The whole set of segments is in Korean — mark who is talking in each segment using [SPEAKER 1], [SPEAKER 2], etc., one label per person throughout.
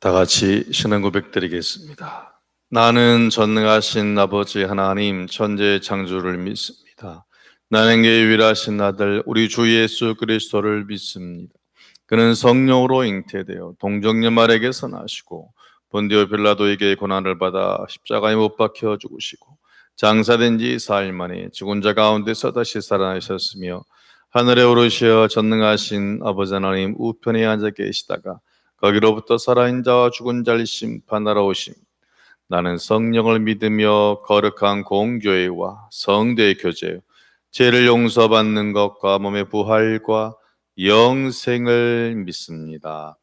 [SPEAKER 1] 다 같이 신앙 고백드리겠습니다. 나는 전능하신 아버지 하나님 천지의 창조를 믿습니다. 나는 그 유일하신 아들 우리 주 예수 그리스도를 믿습니다. 그는 성령으로 잉태되어 동정녀 마리아에게서 나시고 본디오 빌라도에게 고난을 받아 십자가에 못 박혀 죽으시고 장사된 지 사흘 만에 죽은 자 가운데서 다시 살아나셨으며 하늘에 오르시어 전능하신 아버지 하나님 우편에 앉아 계시다가 거기로부터 살아있는 자와 죽은 자를 심판하러 오심. 나는 성령을 믿으며 거룩한 공교회와 성도의 교제, 죄를 용서받는 것과 몸의 부활과 영생을 믿습니다.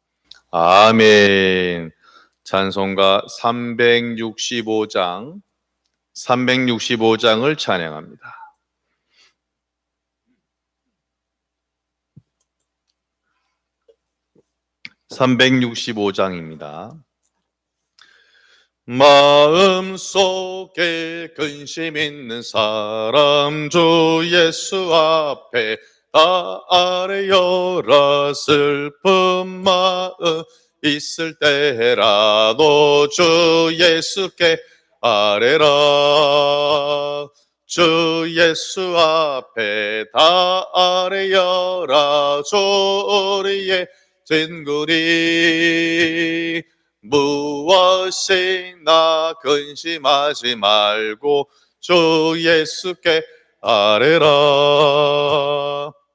[SPEAKER 1] 아멘. 찬송가 365장을 찬양합니다. 365장입니다. 마음속에 근심 있는 사람 주 예수 앞에 다 아뢰어라. 슬픈 마음 있을 때라도 주 예수께 아뢰라. 주 예수 앞에 다 아뢰어라. 주 우리의 진구리 무엇이나 근심하지 말고 주 예수께 아뢰라.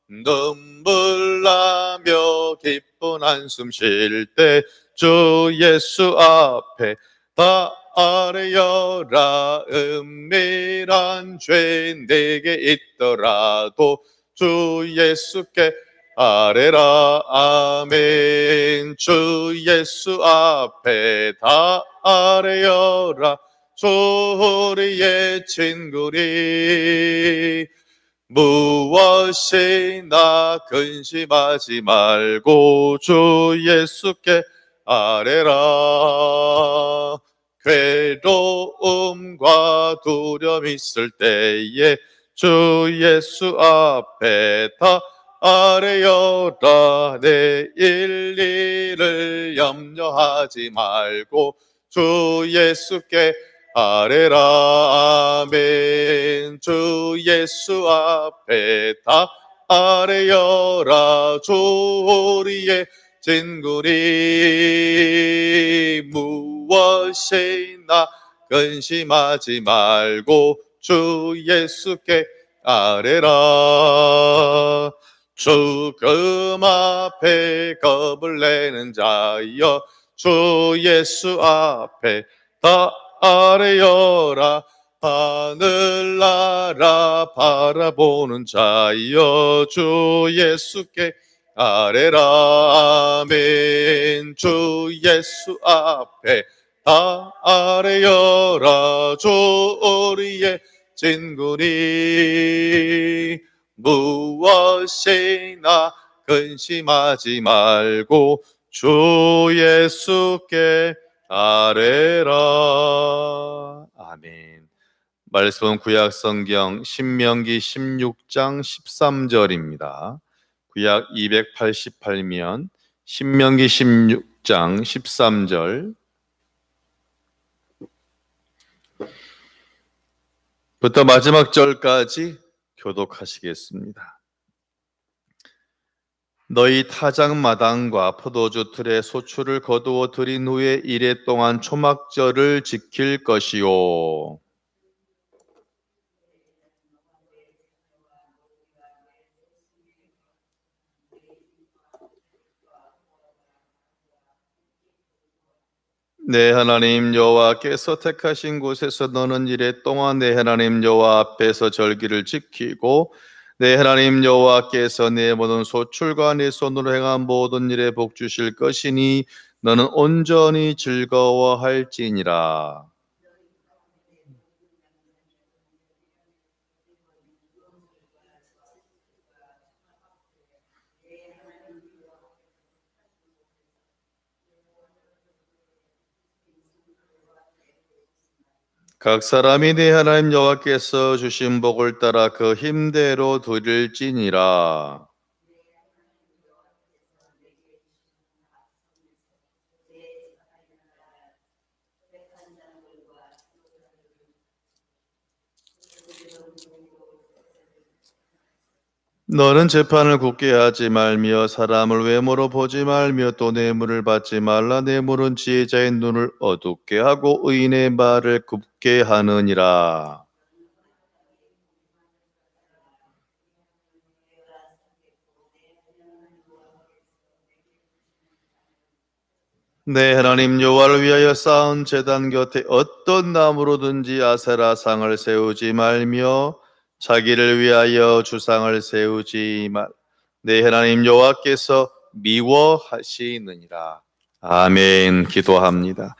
[SPEAKER 1] 눈물 나며 기쁜 한숨 쉴 때 주 예수 앞에 다 아뢰어라. 은밀한 죄 내게 있더라도 주 예수께 아뢰라. 아멘. 주 예수 앞에 다 아뢰어라. 주 우리의 친구리 무엇이나 근심하지 말고 주 예수께 아뢰라. 괴로움과 두려움 있을 때에 주 예수 앞에 다 아뢰어라. 내일 일을 염려하지 말고 주 예수께 아뢰라. 아멘. 주 예수 앞에 다 아뢰어라. 주 우리의 진구리 무엇이나 근심하지 말고 주 예수께 아뢰라. 죽음 앞에 겁을 내는 자여 주 예수 앞에 다 아뢰어라. 하늘나라 바라보는 자여 주 예수께 아뢰라. 아멘. 주 예수 앞에 다 아뢰어라. 주 우리의 진구리 무엇이나 근심하지 말고 주 예수께 아뢰라. 아멘. 말씀은 구약 성경 신명기 16장 13절입니다. 구약 288면 신명기 16장 13절 부터 마지막 절까지 교독하시겠습니다. 너희 타작마당과 포도주 틀에 소출을 거두어 들인 후에 이레 동안 초막절을 지킬 것이요. 내 하나님 여호와께서 택하신 곳에서 너는 이레 동안 내 하나님 여호와 앞에서 절기를 지키고 내 하나님 여호와께서 내 모든 소출과 네 손으로 행한 모든 일에 복 주실 것이니 너는 온전히 즐거워할지니라. 각 사람이 네 하나님 여호와께서 주신 복을 따라 그 힘대로 드릴지니라. 너는 재판을 굳게 하지 말며 사람을 외모로 보지 말며 또 뇌물을 받지 말라. 뇌물은 지혜자의 눈을 어둡게 하고 의인의 말을 굽게 하느니라. 네, 하나님 여호와를 위하여 쌓은 제단 곁에 어떤 나무로든지 아세라상을 세우지 말며 자기를 위하여 주상을 세우지 말. 네, 하나님 여호와께서 미워하시느니라. 아멘. 기도합니다.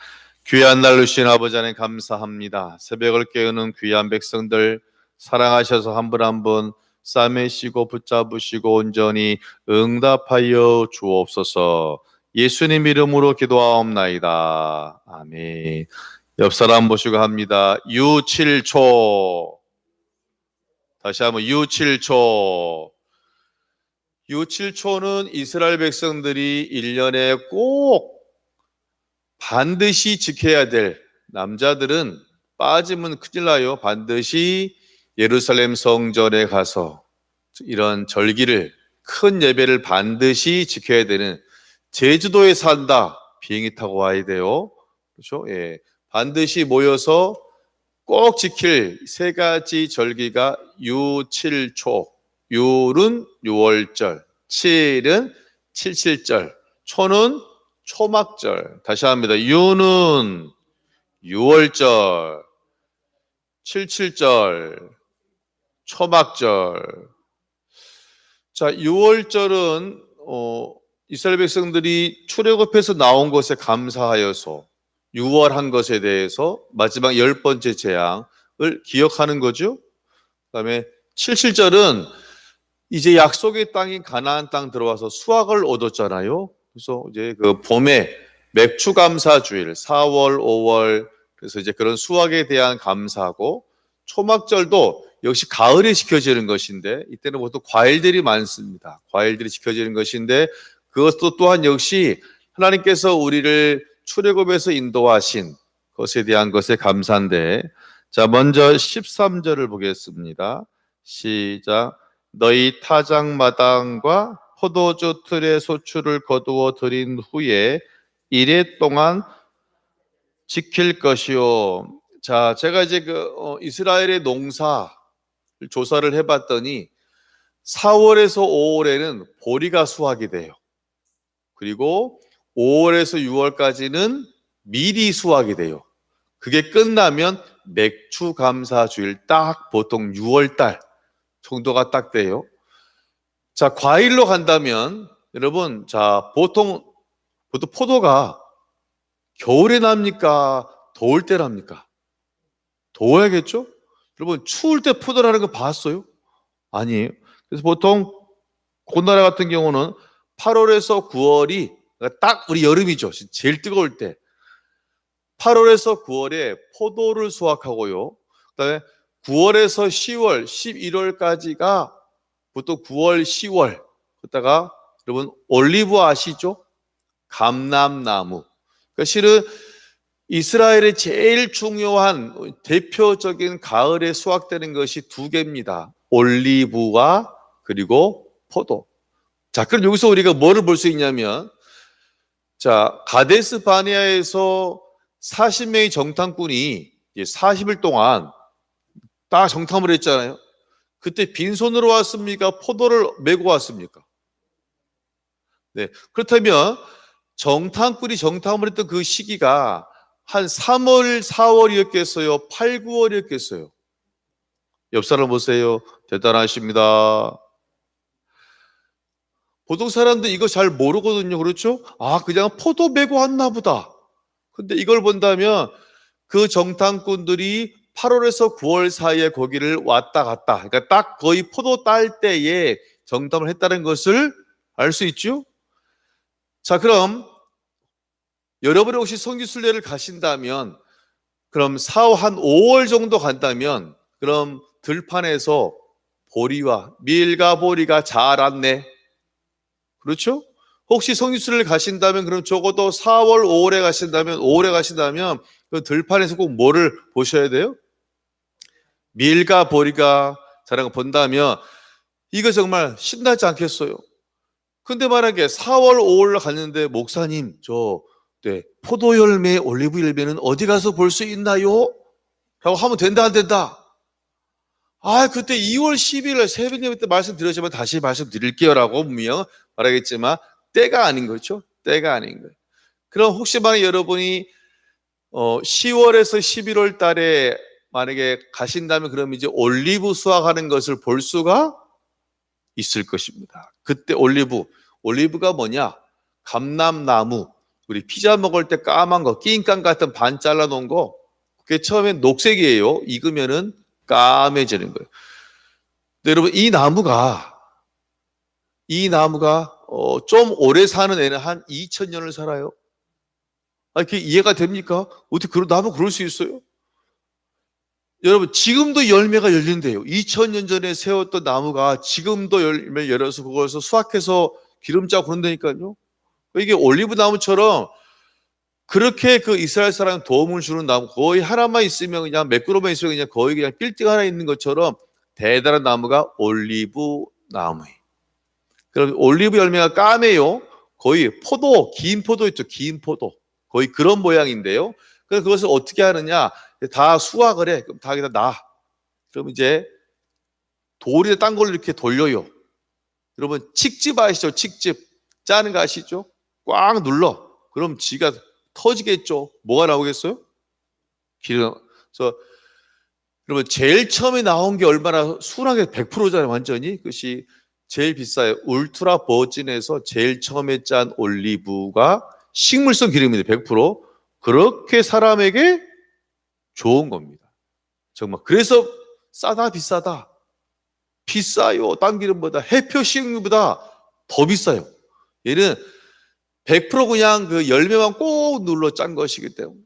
[SPEAKER 1] 귀한 날 주신 아버지 하나님 감사합니다. 새벽을 깨우는 귀한 백성들 사랑하셔서 한 분 한 분 싸매시고 붙잡으시고 온전히 응답하여 주옵소서. 예수님 이름으로 기도하옵나이다. 아멘. 옆 사람 보시고 합니다. 유7초. 다시 한번 유7초. 유7초는 이스라엘 백성들이 1년에 꼭 반드시 지켜야 될, 남자들은 빠지면 큰일 나요. 반드시 예루살렘 성전에 가서 이런 절기를, 큰 예배를 반드시 지켜야 되는, 제주도에 산다, 비행기 타고 와야 돼요. 그렇죠? 예. 반드시 모여서 꼭 지킬 세 가지 절기가 유7초. 유는 유월절, 7은 칠칠절, 초는 초막절. 다시 합니다. 유는 유월절, 칠칠절, 초막절. 자, 유월절은 이스라엘 백성들이 출애굽해서 나온 것에 감사하여서 유월한 것에 대해서 마지막 10번째 재앙을 기억하는 거죠. 그다음에 칠칠절은 이제 약속의 땅인 가나안 땅 들어와서 수확을 얻었잖아요. 그래서 이제 그 봄에 맥추 감사 주일 4월, 5월, 그래서 이제 그런 수확에 대한 감사하고, 초막절도 역시 가을에 지켜지는 것인데 이때는 보통 과일들이 많습니다. 과일들이 지켜지는 것인데 그것도 또한 역시 하나님께서 우리를 출애굽에서 인도하신 것에 대한 것에 감사인데, 자, 먼저 13절을 보겠습니다. 시작. 너희 타작마당과 포도주 틀의 소출을 거두어 들인 후에 이래 동안 지킬 것이요. 자, 제가 이제 이스라엘의 농사 조사를 해봤더니 4월에서 5월에는 보리가 수확이 돼요. 그리고 5월에서 6월까지는 밀이 수확이 돼요. 그게 끝나면 맥주 감사 주일, 딱 보통 6월달 정도가 딱 돼요. 자, 과일로 간다면 여러분, 자, 보통 포도가 겨울에 납니까? 더울 때 납니까? 더워야겠죠? 여러분, 추울 때 포도라는 거 봤어요? 아니에요. 그래서 보통 고나라 같은 경우는 8월에서 9월이 딱 우리 여름이죠. 제일 뜨거울 때 8월에서 9월에 포도를 수확하고요. 그다음에 9월에서 10월, 11월까지가 보통 9월, 10월. 그다가 여러분 올리브 아시죠? 감람나무. 그러니까 실은 이스라엘의 제일 중요한 대표적인 가을에 수확되는 것이 두 개입니다. 올리브와 그리고 포도. 자, 그럼 여기서 우리가 뭐를 볼 수 있냐면, 자, 가데스 바네아에서 40명의 정탐꾼이 40일 동안 딱 정탐을 했잖아요. 그때 빈손으로 왔습니까? 포도를 메고 왔습니까? 네. 그렇다면 정탐꾼이 정탐을 했던 그 시기가 한 3월, 4월이었겠어요? 8, 9월이었겠어요? 옆 사람 보세요. 대단하십니다. 보통 사람들 이거 잘 모르거든요. 그렇죠? 아, 그냥 포도 메고 왔나 보다. 근데 이걸 본다면 그 정탐꾼들이 8월에서 9월 사이에 거기를 왔다 갔다, 그러니까 딱 거의 포도 딸 때에 정탐을 했다는 것을 알 수 있죠. 자, 그럼 여러분이 혹시 성지순례를 가신다면, 그럼 한 5월 정도 간다면 그럼 들판에서 보리와 밀과 보리가 자랐네. 그렇죠? 혹시 성지순례를 가신다면 그럼 적어도 4월, 5월에 가신다면 그 들판에서 꼭 뭐를 보셔야 돼요? 밀과 보리가 자란 거 본다면 이거 정말 신나지 않겠어요? 근데 만약에 4월, 5월 갔는데 목사님 포도 열매, 올리브 열매는 어디 가서 볼 수 있나요? 라고 하면 된다 안 된다? 그때 2월 10일 새벽 예배 때 말씀드렸지만 다시 말씀드릴게요 라고 분명 말하겠지만 때가 아닌 거죠. 때가 아닌 거예요. 그럼 혹시 만약 여러분이 10월에서 11월 달에 만약에 가신다면 그럼 이제 올리브 수확하는 것을 볼 수가 있을 것입니다. 그때 올리브가 뭐냐? 감람나무, 우리 피자 먹을 때 까만 거, 낑깡 같은 반 잘라 놓은 거, 그게 처음엔 녹색이에요. 익으면은 까매지는 거예요. 근데 여러분 이 나무가 좀 오래 사는 애는 한 2000년을 살아요. 그게 이해가 됩니까? 어떻게 그런 나무 그럴 수 있어요? 여러분 지금도 열매가 열린대요. 2000년 전에 세웠던 나무가 지금도 열매 열어서 그것을 수확해서 기름 짜고 그런다니까요. 이게 올리브 나무처럼 그렇게 그 이스라엘 사람 도움을 주는 나무, 거의 하나만 있으면 그냥 매끄러만 있으면 그냥 거의 그냥 빌딩 하나 있는 것처럼 대단한 나무가 올리브 나무예요. 그럼 올리브 열매가 까매요. 거의 긴 포도 있죠. 긴 포도. 거의 그런 모양인데요. 그래서 그것을 어떻게 하느냐? 다 수확을 해. 그럼 다 여기다 놔. 그럼 이제 돌이나 딴 걸로 이렇게 돌려요. 여러분 칡즙 아시죠? 칡즙 짜는 거 아시죠? 꽉 눌러. 그럼 지가 터지겠죠. 뭐가 나오겠어요? 기름. 그래서 여러분 제일 처음에 나온 게 얼마나 순하게 100%잖아요. 완전히 그것이 제일 비싸요. 울트라 버진에서 제일 처음에 짠 올리브가 식물성 기름인데 100% 그렇게 사람에게 좋은 겁니다. 정말 그래서 싸다 비싸다? 비싸요. 딴 기름보다 해표 식용유보다 더 비싸요. 얘는 100% 그냥 그 열매만 꼭 눌러 짠 것이기 때문에.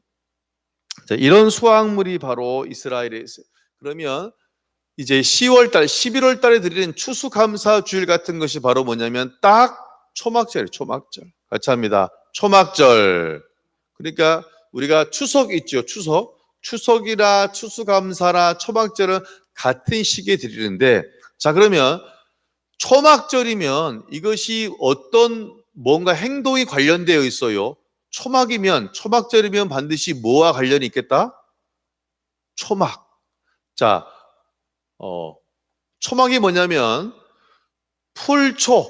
[SPEAKER 1] 자, 이런 수확물이 바로 이스라엘에 있어요. 그러면 이제 10월 달, 11월 달에 드리는 추수감사 주일 같은 것이 바로 뭐냐면 딱 초막절이에요. 초막절. 같이 합니다. 초막절. 그러니까 우리가 추석 있죠. 추석이나 추수감사나 초막절은 같은 시기에 드리는데, 자 그러면 초막절이면 이것이 어떤 뭔가 행동이 관련되어 있어요. 초막절이면 반드시 뭐와 관련이 있겠다? 초막. 자, 초막이 뭐냐면 풀초,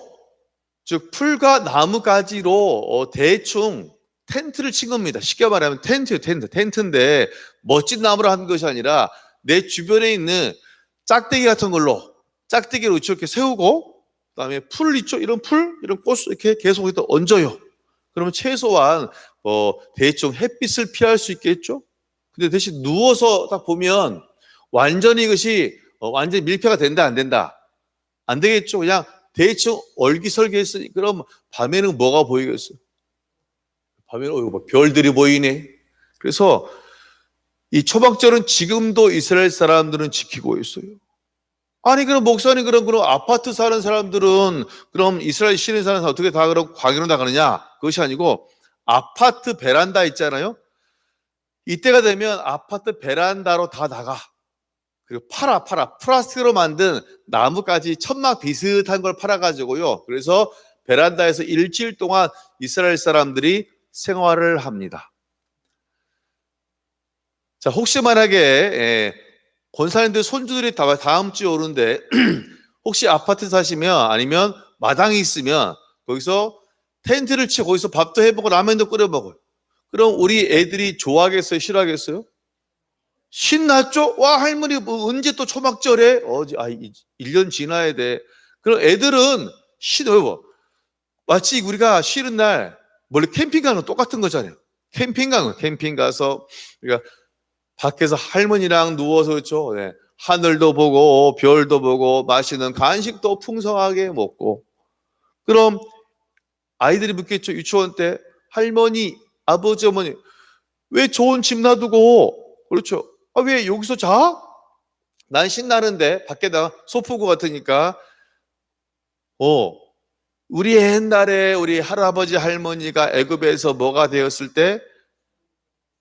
[SPEAKER 1] 즉 풀과 나무가지로 대충 텐트를 친 겁니다. 쉽게 말하면 텐트인데 멋진 나무로 한 것이 아니라 내 주변에 있는 짝대기 같은 걸로 짝대기로 이렇게 세우고 그다음에 풀 있죠? 이런 꽃 이렇게 계속 여기다 얹어요. 그러면 최소한 대충 햇빛을 피할 수 있겠죠? 근데 대신 누워서 딱 보면 완전히 이것이 완전히 밀폐가 된다 안 된다? 안 되겠죠. 그냥 대충 얼기설기했으니 그럼 밤에는 뭐가 보이겠어요? 밤에는 뭐 별들이 보이네. 그래서 이 초막절은 지금도 이스라엘 사람들은 지키고 있어요. 아니 그럼 목사님 그럼 아파트 사는 사람들은 그럼 이스라엘 시내 사는 사람 어떻게 다 그럼 광야로 나가느냐? 그것이 아니고 아파트 베란다 있잖아요. 이때가 되면 아파트 베란다로 다 나가. 그리고 팔아 플라스틱으로 만든 나무까지 천막 비슷한 걸 팔아가지고요. 그래서 베란다에서 일주일 동안 이스라엘 사람들이 생활을 합니다. 자 혹시 만약에 권사님들 손주들이 다음 주에 오는데 혹시 아파트 사시면 아니면 마당이 있으면 거기서 텐트를 치고 거기서 밥도 해먹고 라면도 끓여 먹어요. 그럼 우리 애들이 좋아하겠어요? 싫어하겠어요? 신났죠? 와 할머니 뭐 언제 또 초막절에? 1년 지나야 돼. 그럼 애들은 싫어요. 마치 우리가 쉬는 날 원래 캠핑 가는 거 똑같은 거잖아요. 캠핑 가서 우리가 밖에서 할머니랑 누워서 그렇죠. 네. 하늘도 보고 별도 보고 맛있는 간식도 풍성하게 먹고 그럼 아이들이 묻겠죠. 유치원 때 할머니, 아버지, 어머니 왜 좋은 집 놔두고 그렇죠. 왜 여기서 자? 난 신나는데 밖에다 소풍구 같으니까 우리 옛날에 우리 할아버지 할머니가 애굽에서 뭐가 되었을 때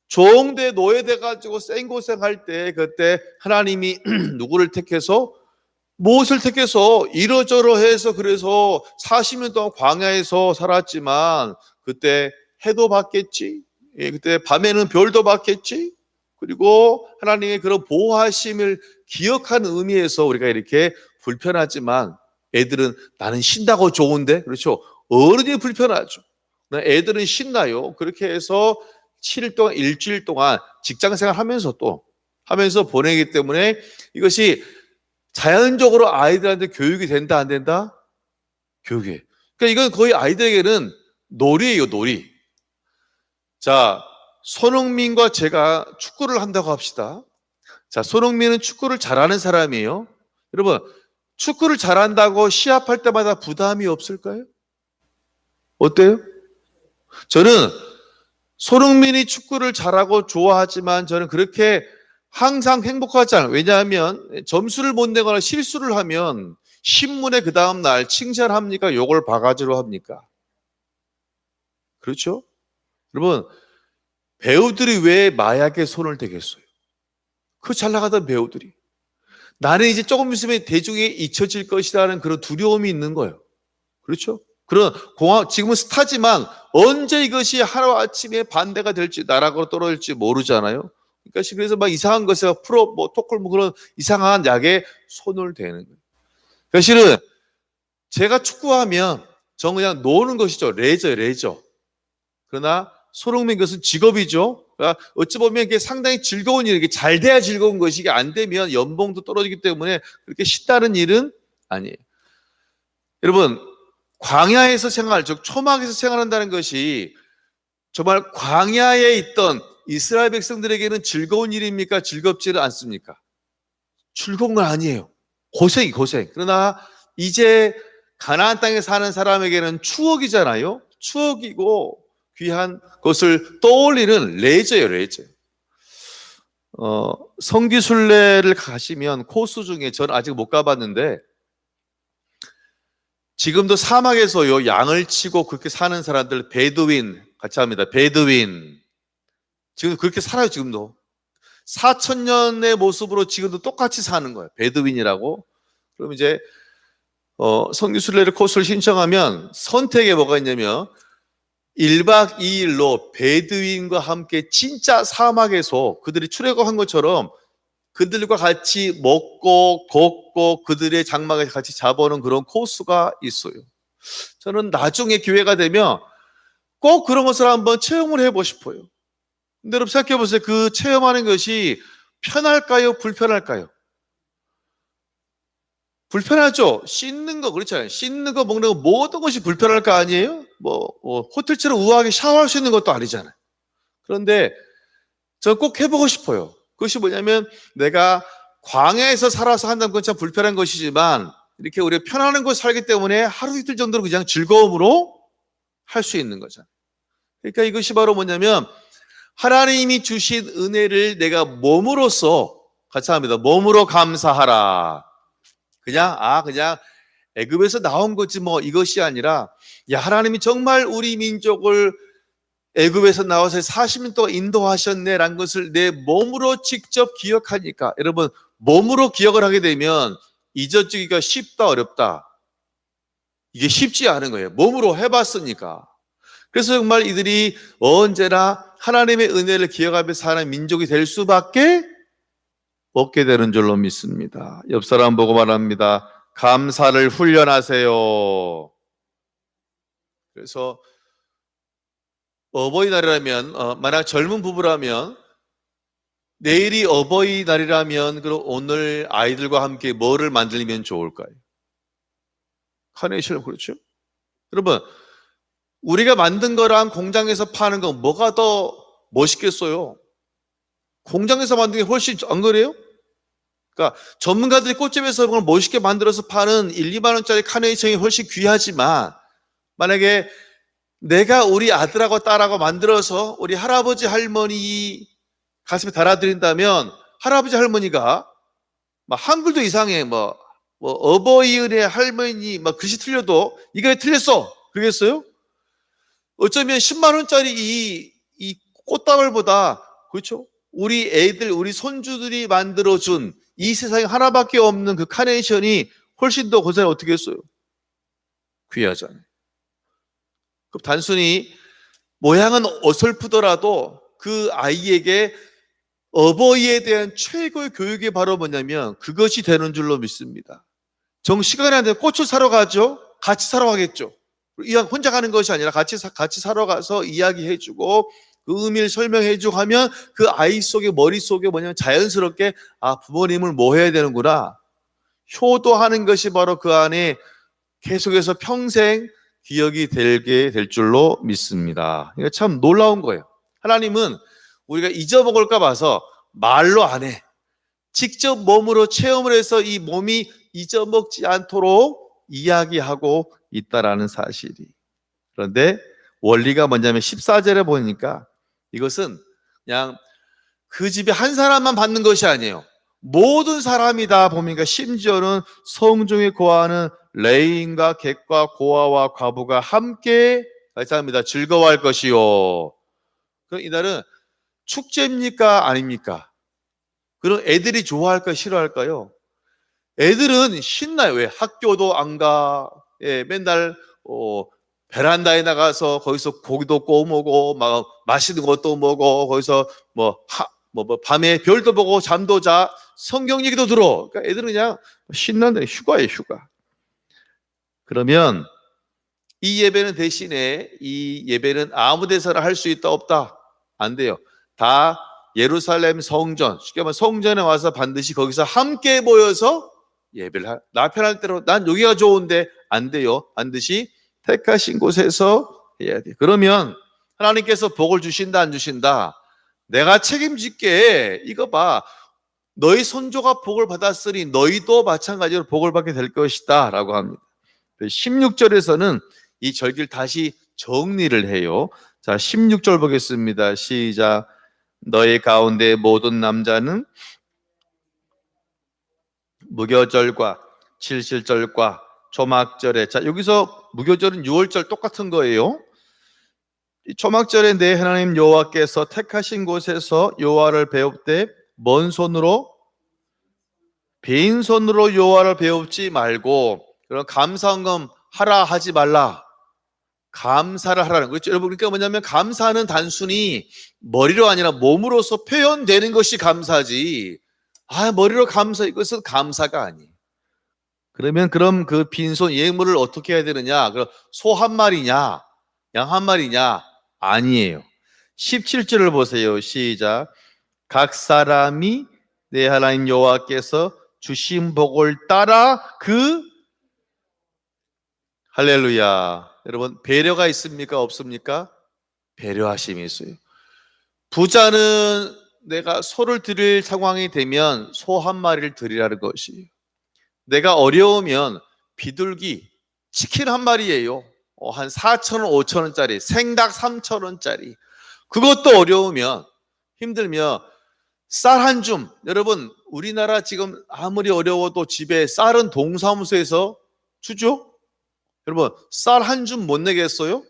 [SPEAKER 1] 종대 노예돼 가지고 생고생할 때 그때 하나님이 누구를 택해서 무엇을 택해서 이러저러해서 그래서 40년 동안 광야에서 살았지만 그때 해도 봤겠지. 그때 밤에는 별도 봤겠지. 그리고 하나님의 그런 보호하심을 기억하는 의미에서 우리가 이렇게 불편하지만 애들은 나는 쉰다고 좋은데, 그렇죠? 어른이 불편하죠. 애들은 신나요. 그렇게 해서 7일 동안, 일주일 동안 직장 생활 하면서 하면서 보내기 때문에 이것이 자연적으로 아이들한테 교육이 된다, 안 된다? 교육이. 그러니까 이건 거의 아이들에게는 놀이에요, 놀이. 자, 손흥민과 제가 축구를 한다고 합시다. 자, 손흥민은 축구를 잘하는 사람이에요. 여러분, 축구를 잘한다고 시합할 때마다 부담이 없을까요? 어때요? 저는 손흥민이 축구를 잘하고 좋아하지만 저는 그렇게 항상 행복하지 않아요. 왜냐하면 점수를 못 내거나 실수를 하면 신문에 그 다음날 칭찬합니까? 욕을 바가지로 합니까? 그렇죠? 여러분, 배우들이 왜 마약에 손을 대겠어요? 그 잘 나가던 배우들이. 나는 이제 조금 있으면 대중에 잊혀질 것이라는 그런 두려움이 있는 거예요. 그렇죠? 그런 지금은 스타지만 언제 이것이 하루아침에 반대가 될지, 나락으로 떨어질지 모르잖아요. 그러니까 그래서 막 이상한 것에 토클 그런 이상한 약에 손을 대는 거예요. 그러니까 실은 제가 축구하면 저는 그냥 노는 것이죠. 레저. 그러나 손흥민 것은 직업이죠. 그러니까 어찌 보면 이게 상당히 즐거운 일이, 잘 돼야 즐거운 것이, 이게 안 되면 연봉도 떨어지기 때문에 그렇게 쉽다는 일은 아니에요. 여러분, 광야에서 생활, 즉 초막에서 생활한다는 것이 정말 광야에 있던 이스라엘 백성들에게는 즐거운 일입니까? 즐겁지는 않습니까? 즐거운 건 아니에요. 고생. 그러나 이제 가나안 땅에 사는 사람에게는 추억이잖아요. 추억이고 귀한 것을 떠올리는 레저예요, 레저. 성기순례를 가시면 코스 중에, 저는 아직 못 가봤는데 지금도 사막에서요 양을 치고 그렇게 사는 사람들, 베두인 같이 합니다. 베두인. 지금 그렇게 살아요. 지금도 4,000년의 모습으로 지금도 똑같이 사는 거예요. 베두인이라고. 그럼 이제 성기순례를 코스를 신청하면 선택에 뭐가 있냐면 1박 2일로 베두인과 함께 진짜 사막에서 그들이 출애굽한 것처럼 그들과 같이 먹고 걷고 그들의 장막에 같이 잡아오는 그런 코스가 있어요. 저는 나중에 기회가 되면 꼭 그런 것을 한번 체험을 해보고 싶어요. 근데 여러분 생각해 보세요. 그 체험하는 것이 편할까요? 불편할까요? 불편하죠. 씻는 거, 그렇잖아요. 씻는 거, 먹는 거, 모든 것이 불편할 거 아니에요? 호텔처럼 우아하게 샤워할 수 있는 것도 아니잖아요. 그런데 저는 꼭 해보고 싶어요. 그것이 뭐냐면 내가 광야에서 살아서 한다는 건 참 불편한 것이지만 이렇게 우리가 편안한 곳 살기 때문에 하루 이틀 정도는 그냥 즐거움으로 할 수 있는 거잖아요. 그러니까 이것이 바로 뭐냐면 하나님이 주신 은혜를 내가 몸으로써, 같이 합니다. 몸으로 감사하라. 그냥 애굽에서 나온 거지 이것이 아니라, 하나님이 정말 우리 민족을 애굽에서 나와서 40년 동안 인도하셨네라는 것을 내 몸으로 직접 기억하니까, 여러분 몸으로 기억을 하게 되면 잊어지기가 쉽다 어렵다? 이게 쉽지 않은 거예요. 몸으로 해봤으니까. 그래서 정말 이들이 언제나 하나님의 은혜를 기억하며 사는 민족이 될 수밖에 없게 되는 줄로 믿습니다. 옆 사람 보고 말합니다. 감사를 훈련하세요. 그래서 어버이날이라면, 만약 젊은 부부라면 내일이 어버이날이라면 그럼 오늘 아이들과 함께 뭐를 만들면 좋을까요? 카네이션, 그렇죠? 여러분, 우리가 만든 거랑 공장에서 파는 거 뭐가 더 멋있겠어요? 공장에서 만든 게 훨씬, 안 그래요? 그러니까 전문가들이 꽃집에서 그걸 멋있게 만들어서 파는 1, 2만 원짜리 카네이션이 훨씬 귀하지만, 만약에 내가 우리 아들하고 딸하고 만들어서 우리 할아버지 할머니 가슴에 달아드린다면 할아버지 할머니가 한글도 이상해, 어버이은혜 할머니 글씨 틀려도 이거 왜 틀렸어? 그러겠어요? 어쩌면 10만 원짜리 이 꽃다발보다, 그렇죠? 우리 애들, 우리 손주들이 만들어준 이 세상에 하나밖에 없는 그 카네이션이 훨씬 더 그 사람이 어떻게 했어요? 귀하잖아요. 그럼 단순히 모양은 어설프더라도 그 아이에게 어버이에 대한 최고의 교육이 바로 뭐냐면 그것이 되는 줄로 믿습니다. 시간이 안 되면 꽃을 사러 가죠. 같이 사러 가겠죠. 혼자 가는 것이 아니라 같이 사러 가서 이야기해주고 그 의미를 설명해주고 하면 그 아이 속에 머릿속에 뭐냐면 자연스럽게 부모님을 뭐 해야 되는구나. 효도하는 것이 바로 그 안에 계속해서 평생 기억이 되게 될 줄로 믿습니다. 이거 참 놀라운 거예요. 하나님은 우리가 잊어먹을까 봐서 말로 안 해. 직접 몸으로 체험을 해서 이 몸이 잊어먹지 않도록 이야기하고 있다라는 사실이. 그런데 원리가 뭐냐면 14절에 보니까 이것은 그냥 그 집에 한 사람만 받는 것이 아니에요. 모든 사람이 다 보니까 심지어는 성중에 거하는 레인과 객과 고아와 과부가 함께 합니다. 즐거워할 것이요. 그럼 이날은 축제입니까? 아닙니까? 그럼 애들이 좋아할까 싫어할까요? 애들은 신나요. 왜? 학교도 안 가. 예, 맨날 베란다에 나가서 거기서 고기도 구워 먹고 막 맛있는 것도 먹어. 거기서 밤에 별도 보고 잠도 자. 성경 얘기도 들어. 그러니까 애들은 그냥 신나는 휴가예요, 휴가. 그러면 이 예배는 대신에 이 예배는 아무 데서나 할 수 있다 없다? 안 돼요. 다 예루살렘 성전, 쉽게 말하면 성전에 와서 반드시 거기서 함께 모여서 예배를 나 편할 대로 난 여기가 좋은데 안 돼요. 반드시 택하신 곳에서 해야 돼요. 그러면 하나님께서 복을 주신다 안 주신다? 내가 책임질게. 이거 봐. 너희 손조가 복을 받았으니 너희도 마찬가지로 복을 받게 될 것이다 라고 합니다. 16절에서는 이 절기를 다시 정리를 해요. 자, 16절 보겠습니다. 시작. 너희 가운데 모든 남자는 무교절과 칠실절과 초막절에, 자 여기서 무교절은 6월절 똑같은 거예요. 이 초막절에 내 하나님 여호와께서 택하신 곳에서 여호와를 배울 때 먼 손으로 빈손으로 여호와를 배웁지 말고 그런 감사헌금 하라 하지 말라. 감사를 하라는 거죠. 여러분, 그러니까 뭐냐면 감사는 단순히 머리로 아니라 몸으로서 표현되는 것이 감사지. 머리로 감사, 이것은 감사가 아니에요. 그럼 그 빈손 예물을 어떻게 해야 되느냐? 소 한 마리냐? 양 한 마리냐? 아니에요. 17절을 보세요. 시작. 각 사람이 내 하나님 여호와께서 주신 복을 따라 할렐루야. 여러분, 배려가 있습니까? 없습니까? 배려하심이 있어요. 부자는 내가 소를 드릴 상황이 되면 소 한 마리를 드리라는 것이에요. 내가 어려우면 비둘기, 치킨 한 마리예요. 한 4,000원, 5,000원짜리, 생닭 3,000원짜리. 그것도 어려우면, 힘들면 쌀 한 줌. 여러분, 우리나라 지금 아무리 어려워도 집에 쌀은 동사무소에서 주죠? 여러분, 쌀 한 줌 못 내겠어요?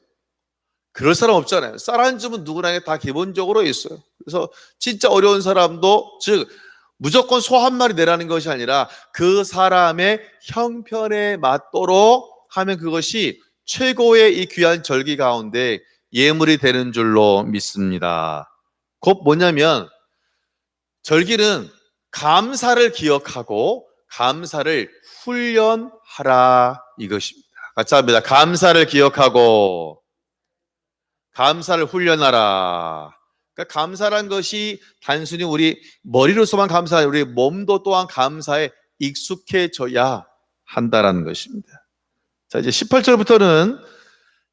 [SPEAKER 1] 그럴 사람 없잖아요. 쌀 한 줌은 누구나 다 기본적으로 있어요. 그래서 진짜 어려운 사람도, 즉 무조건 소 한 마리 내라는 것이 아니라 그 사람의 형편에 맞도록 하면 그것이 최고의 이 귀한 절기 가운데 예물이 되는 줄로 믿습니다. 곧 뭐냐면 절기는 감사를 기억하고 감사를 훈련하라 이것입니다. 같이 합니다. 감사를 기억하고 감사를 훈련하라. 그러니까 감사란 것이 단순히 우리 머리로서만 감사해, 우리 몸도 또한 감사에 익숙해져야 한다라는 것입니다. 자, 이제 18절부터는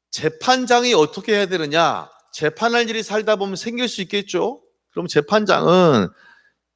[SPEAKER 1] 재판장이 어떻게 해야 되느냐? 재판할 일이 살다 보면 생길 수 있겠죠? 그럼 재판장은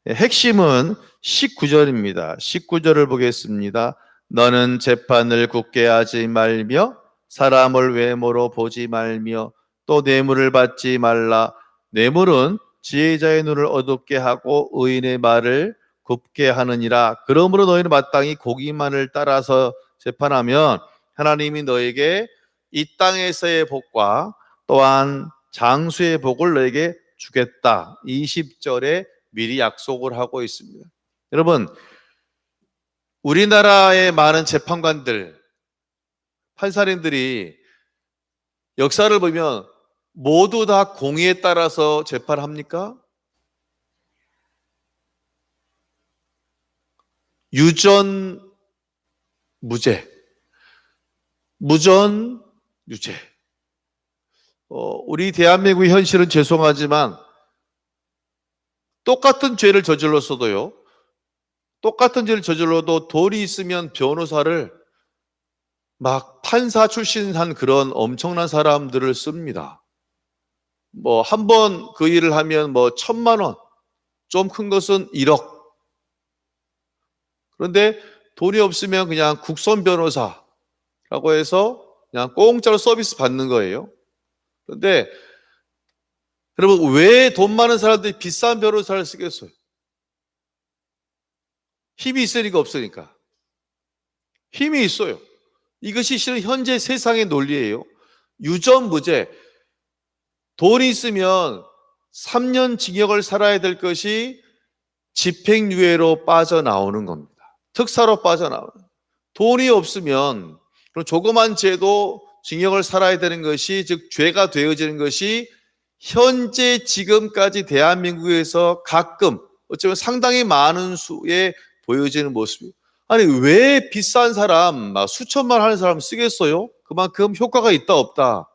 [SPEAKER 1] 핵심은 19절입니다. 19절을 보겠습니다. 너는 재판을 굳게 하지 말며 사람을 외모로 보지 말며 또 뇌물을 받지 말라. 뇌물은 지혜자의 눈을 어둡게 하고 의인의 말을 굽게 하느니라. 그러므로 너희는 마땅히 고기만을 따라서 재판하면 하나님이 너에게 이 땅에서의 복과 또한 장수의 복을 너에게 주겠다. 20절에 미리 약속을 하고 있습니다. 여러분, 우리나라의 많은 재판관들, 판사님들이 역사를 보면 모두 다 공의에 따라서 재판합니까? 유전, 무죄, 무전, 유죄. 우리 대한민국의 현실은 죄송하지만 똑같은 죄를 저질렀어도요, 똑같은 죄를 저질러도 돈이 있으면 변호사를 막 판사 출신한 그런 엄청난 사람들을 씁니다. 뭐 한 번 그 일을 하면 뭐 1,000만 원, 좀 큰 것은 1억. 그런데 돈이 없으면 그냥 국선 변호사라고 해서 그냥 공짜로 서비스 받는 거예요. 그런데 여러분, 왜 돈 많은 사람들이 비싼 변호사를 쓰겠어요? 힘이 있으니까 없으니까. 힘이 있어요. 이것이 실은 현재 세상의 논리예요. 유전무죄. 돈이 있으면 3년 징역을 살아야 될 것이 집행유예로 빠져나오는 겁니다. 특사로 빠져나오는. 돈이 없으면 그럼 조그만 죄도 징역을 살아야 되는 것이, 즉 죄가 되어지는 것이 현재 지금까지 대한민국에서 가끔, 어쩌면 상당히 많은 수에 보여지는 모습이에요. 아니, 왜 비싼 사람, 막 수천만 하는 사람 쓰겠어요? 그만큼 효과가 있다 없다?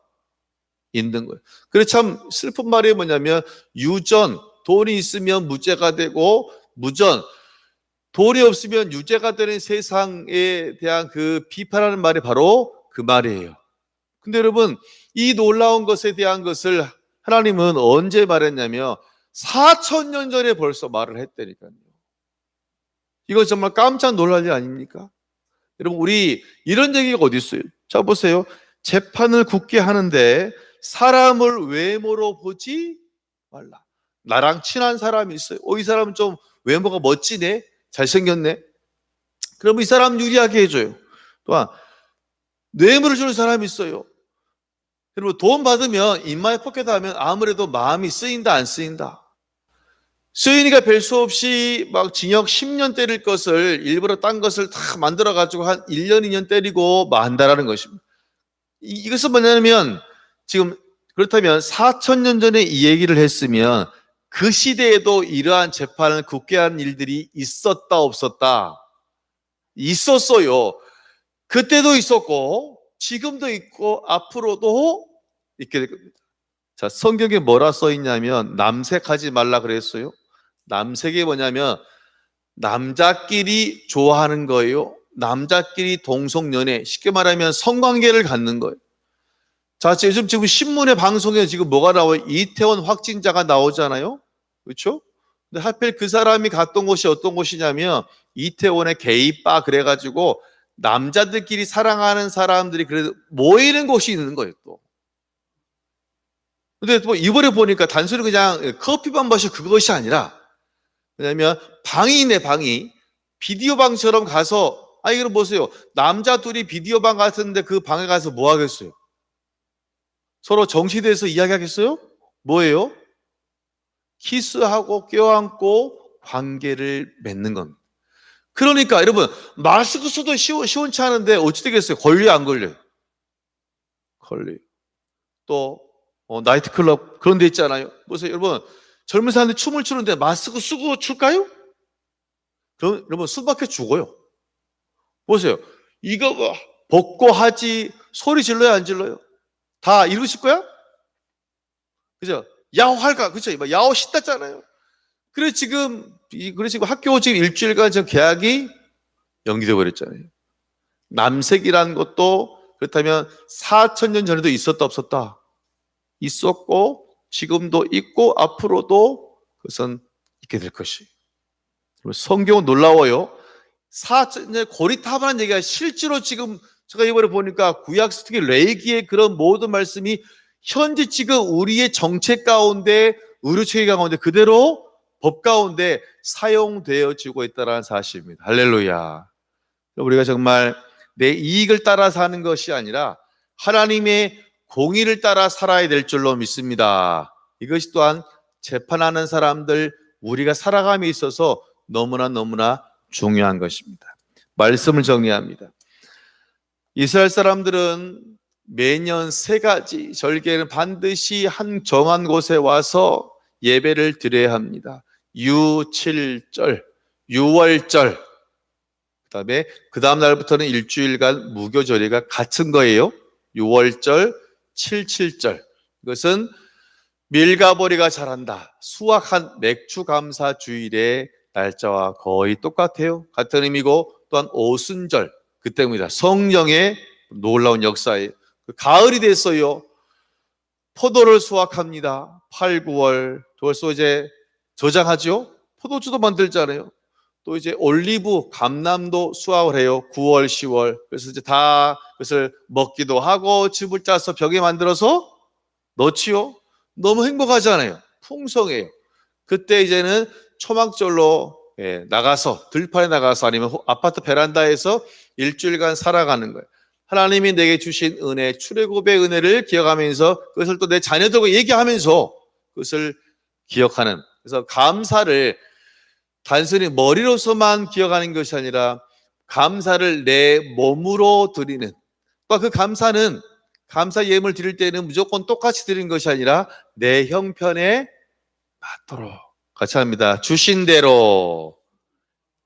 [SPEAKER 1] 있는 거예요. 그래서 참 슬픈 말이 뭐냐면, 유전, 돈이 있으면 무죄가 되고, 무전, 돈이 없으면 유죄가 되는 세상에 대한 그 비판하는 말이 바로 그 말이에요. 근데 여러분, 이 놀라운 것에 대한 것을 하나님은 언제 말했냐면 4,000년 전에 벌써 말을 했다니까요. 이거 정말 깜짝 놀랄 일 아닙니까? 여러분, 우리 이런 얘기가 어디 있어요? 자, 보세요. 재판을 굳게 하는데 사람을 외모로 보지 말라. 나랑 친한 사람이 있어요. 이 사람은 좀 외모가 멋지네, 잘생겼네. 그러면 이 사람 유리하게 해줘요. 또한 뇌물을 주는 사람이 있어요. 여러분, 돈 받으면 인마에 포켓하면 아무래도 마음이 쓰인다 안 쓰인다? 쓰이니까 별 수 없이 막 징역 10년 때릴 것을 일부러 딴 것을 다 만들어 가지고 한 1년 2년 때리고 만다라는 것입니다. 이것은 뭐냐면, 지금 그렇다면 4,000년 전에 이 얘기를 했으면 그 시대에도 이러한 재판을 굳게 한 일들이 있었다 없었다? 있었어요. 그때도 있었고 지금도 있고 앞으로도 있게 될 겁니다. 자, 성경에 뭐라 써 있냐면 남색하지 말라 그랬어요. 남색이 뭐냐면 남자끼리 좋아하는 거예요. 남자끼리 동성연애, 쉽게 말하면 성관계를 갖는 거예요. 자, 요즘 지금 신문에 방송에 지금 뭐가 나와요? 이태원 확진자가 나오잖아요. 그렇죠? 근데 하필 그 사람이 갔던 곳이 어떤 곳이냐면 이태원의 게이바 그래가지고 남자들끼리 사랑하는 사람들이 그래도 모이는 곳이 있는 거예요, 또. 근데 뭐 이번에 보니까 단순히 그냥 커피만 마셔 그것이 아니라, 왜냐면 방이 있네, 방이. 비디오 방처럼 가서, 이거 보세요. 남자 둘이 비디오 방 같은데 그 방에 가서 뭐 하겠어요? 서로 정시대에서 이야기하겠어요? 뭐예요? 키스하고 껴안고 관계를 맺는 겁니다. 그러니까 여러분, 마스크 써도 시원치 않은데 어찌 되겠어요? 걸려요, 안 걸려요? 걸려요. 또 나이트클럽 그런 데 있잖아요. 보세요, 여러분, 젊은 사람들이 춤을 추는데 마스크 쓰고 출까요? 그럼 여러분 숨막혀 죽어요. 보세요, 이거 뭐 벗고 하지, 소리 질러요 안 질러요? 다 이러실 거야? 그죠? 야호할까? 그죠? 야호 신났잖아요. 그래서 지금 학교 지금 일주일간 지금 개학이 연기돼 버렸잖아요. 남색이라는 것도 그렇다면 4,000년 전에도 있었다 없었다? 있었고 지금도 있고 앞으로도 그것은 있게 될 것이. 성경은 놀라워요. 4,000년 고리타분한 얘기가 실제로 지금 제가 이번에 보니까 구약 특히 레위기의 그런 모든 말씀이 현재 지금 우리의 정책 가운데, 의료체계 가운데 그대로 법 가운데 사용되어지고 있다는 사실입니다. 할렐루야. 우리가 정말 내 이익을 따라 사는 것이 아니라 하나님의 공의를 따라 살아야 될 줄로 믿습니다. 이것이 또한 재판하는 사람들, 우리가 살아감에 있어서 너무나 중요한 것입니다. 말씀을 정리합니다. 이스라엘 사람들은 매년 3가지 절기에는 반드시 한 정한 곳에 와서 예배를 드려야 합니다. 유7절, 유월절, 그다음에 그 다음 날부터는 일주일간 무교절이가 같은 거예요. 6월절, 77절. 이것은 밀가버리가 자란다. 수확한 맥추감사 주일의 날짜와 거의 똑같아요. 같은 의미고, 또한 오순절, 그때입니다. 성령의 놀라운 역사예요. 가을이 됐어요. 포도를 수확합니다. 8, 9월. 벌써 이제 저장하죠. 포도주도 만들잖아요. 또 이제 올리브, 감람도 수확을 해요. 9월, 10월. 그래서 이제 다 그것을 먹기도 하고 즙을 짜서 벽에 만들어서 넣지요. 너무 행복하잖아요. 풍성해요. 그때 이제는 초막절로 나가서, 들판에 나가서 아니면 아파트 베란다에서 일주일간 살아가는 거예요. 하나님이 내게 주신 은혜, 출애굽의 은혜를 기억하면서 그것을 또 내 자녀들과 얘기하면서 그것을 기억하는, 그래서 감사를 단순히 머리로서만 기억하는 것이 아니라 감사를 내 몸으로 드리는, 또 그 감사는, 감사 예물 드릴 때는 무조건 똑같이 드리는 것이 아니라 내 형편에 맞도록, 같이 합니다. 주신 대로,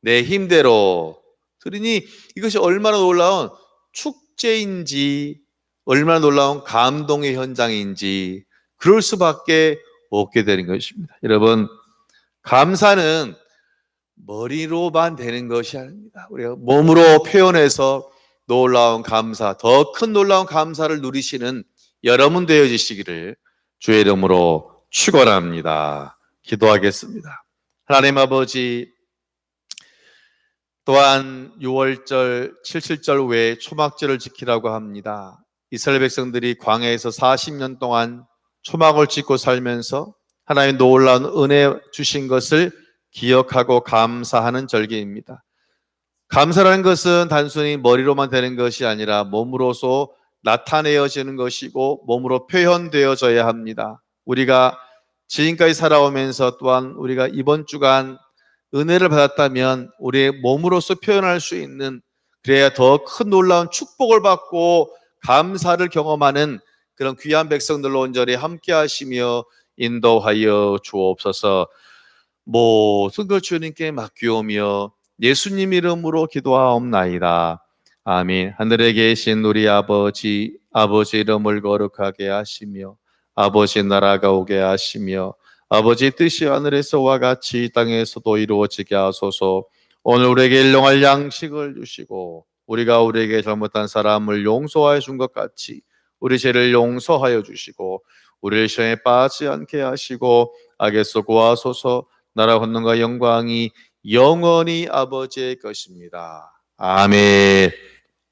[SPEAKER 1] 내 힘대로 드리니 이것이 얼마나 놀라운 축제인지, 얼마나 놀라운 감동의 현장인지 그럴 수밖에 없게 되는 것입니다. 여러분, 감사는 머리로만 되는 것이 아닙니다. 우리가 몸으로 표현해서 놀라운 감사, 더 큰 놀라운 감사를 누리시는 여러분 되어지시기를 주의 이름으로 축원합니다. 기도하겠습니다. 하나님 아버지, 또한 6월절, 77절 외에 초막절을 지키라고 합니다. 이스라엘 백성들이 광야에서 40년 동안 초막을 짓고 살면서 하나님의 놀라운 은혜 주신 것을 기억하고 감사하는 절기입니다. 감사라는 것은 단순히 머리로만 되는 것이 아니라 몸으로서 나타내어지는 것이고 몸으로 표현되어져야 합니다. 우리가 지금까지 살아오면서 또한 우리가 이번 주간 은혜를 받았다면 우리의 몸으로서 표현할 수 있는, 그래야 더 큰 놀라운 축복을 받고 감사를 경험하는 그런 귀한 백성들로 온전히 함께 하시며 인도하여 주옵소서. 모든 것 주님께 맡기오며 예수님 이름으로 기도하옵나이다. 아멘. 하늘에 계신 우리 아버지, 아버지 이름을 거룩하게 하시며 아버지 나라가 오게 하시며 아버지 뜻이 하늘에서와 같이 땅에서도 이루어지게 하소서. 오늘 우리에게 일용할 양식을 주시고 우리가 우리에게 잘못한 사람을 용서하여 준 것 같이 우리 죄를 용서하여 주시고 우리를 시험에 빠지지 않게 하시고 악에서 구하소서. 나라 권능과 영광이 영원히 아버지의 것입니다. 아멘.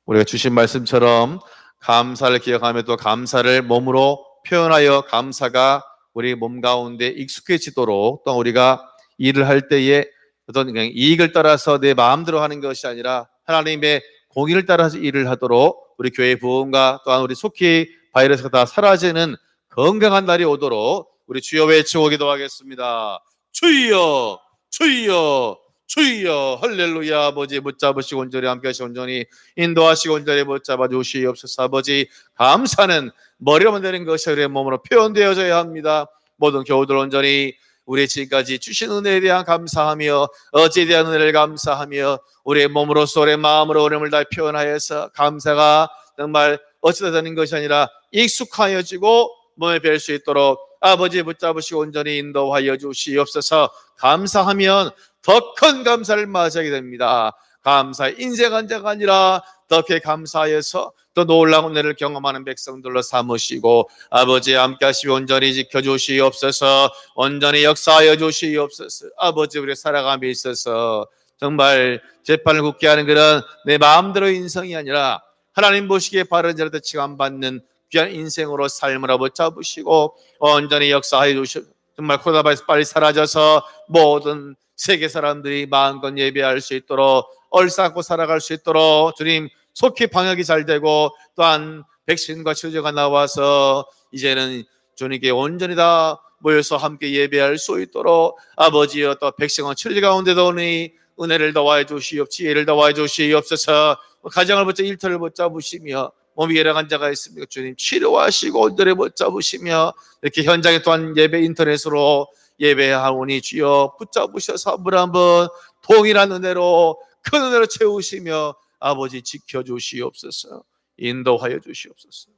[SPEAKER 1] 우리가 주신 말씀처럼 감사를 기억하며 또 감사를 몸으로 표현하여 감사가 우리 몸 가운데 익숙해지도록, 또 우리가 일을 할 때에 어떤 그냥 이익을 따라서 내 마음대로 하는 것이 아니라 하나님의 공의를 따라서 일을 하도록 우리 교회 부흥과 또한 우리 속히 바이러스가 다 사라지는 건강한 날이 오도록 우리 주여 외치고 기도하겠습니다. 주여, 주여, 주여. 할렐루야. 아버지 붙잡으시고 온전히 함께 하시고 온전히 인도하시고 온전히 붙잡아 주시옵소서. 아버지, 감사는 머리로만 되는 것이 우리의 몸으로 표현되어져야 합니다. 모든 교우들 온전히 우리 지금까지 주신 은혜에 대한 감사하며 어제에 대한 은혜를 감사하며 우리의 몸으로서 우리의 마음으로 은혜를 다 표현하여서 감사가 정말 어찌다 되는 것이 아니라 익숙하여지고 몸에 뵐 수 있도록 아버지 붙잡으시고 온전히 인도하여 주시옵소서. 감사하면 더 큰 감사를 맞이하게 됩니다. 감사 인생 한 자가 아니라 더 감사하여서 더 놀라운 은혜를 경험하는 백성들로 삼으시고 아버지 함께 하시고 온전히 지켜주시옵소서. 온전히 역사하여 주시옵소서. 아버지 우리 살아감에 있어서 정말 재판을 굳게 하는 그런 내 마음대로 인생이 아니라 하나님 보시기에 바른 자로 칭함받는 귀한 인생으로 삶을 붙잡으시고 온전히 역사하여 주시옵소서. 정말 코로나바이러스 빨리 사라져서 모든 세계 사람들이 마음껏 예배할 수 있도록 얼싸고 살아갈 수 있도록 주님 속히 방역이 잘 되고 또한 백신과 치료제가 나와서 이제는 주님께 온전히 다 모여서 함께 예배할 수 있도록 아버지여 또 백신과 치료제 가운데도 오니
[SPEAKER 2] 은혜를 더하여 주시옵, 지혜를 더하여 주시옵소서. 가정을 붙잡 일터를 붙잡으시며 몸이 열악한 자가 있습니까? 주님 치료하시고 온전히 붙잡으시며 이렇게 현장에 또한 예배 인터넷으로 예배하오니 주여 붙잡으셔서 한 분 한 분 동일한 은혜로 큰 은혜로 채우시며 아버지 지켜주시옵소서. 인도하여 주시옵소서.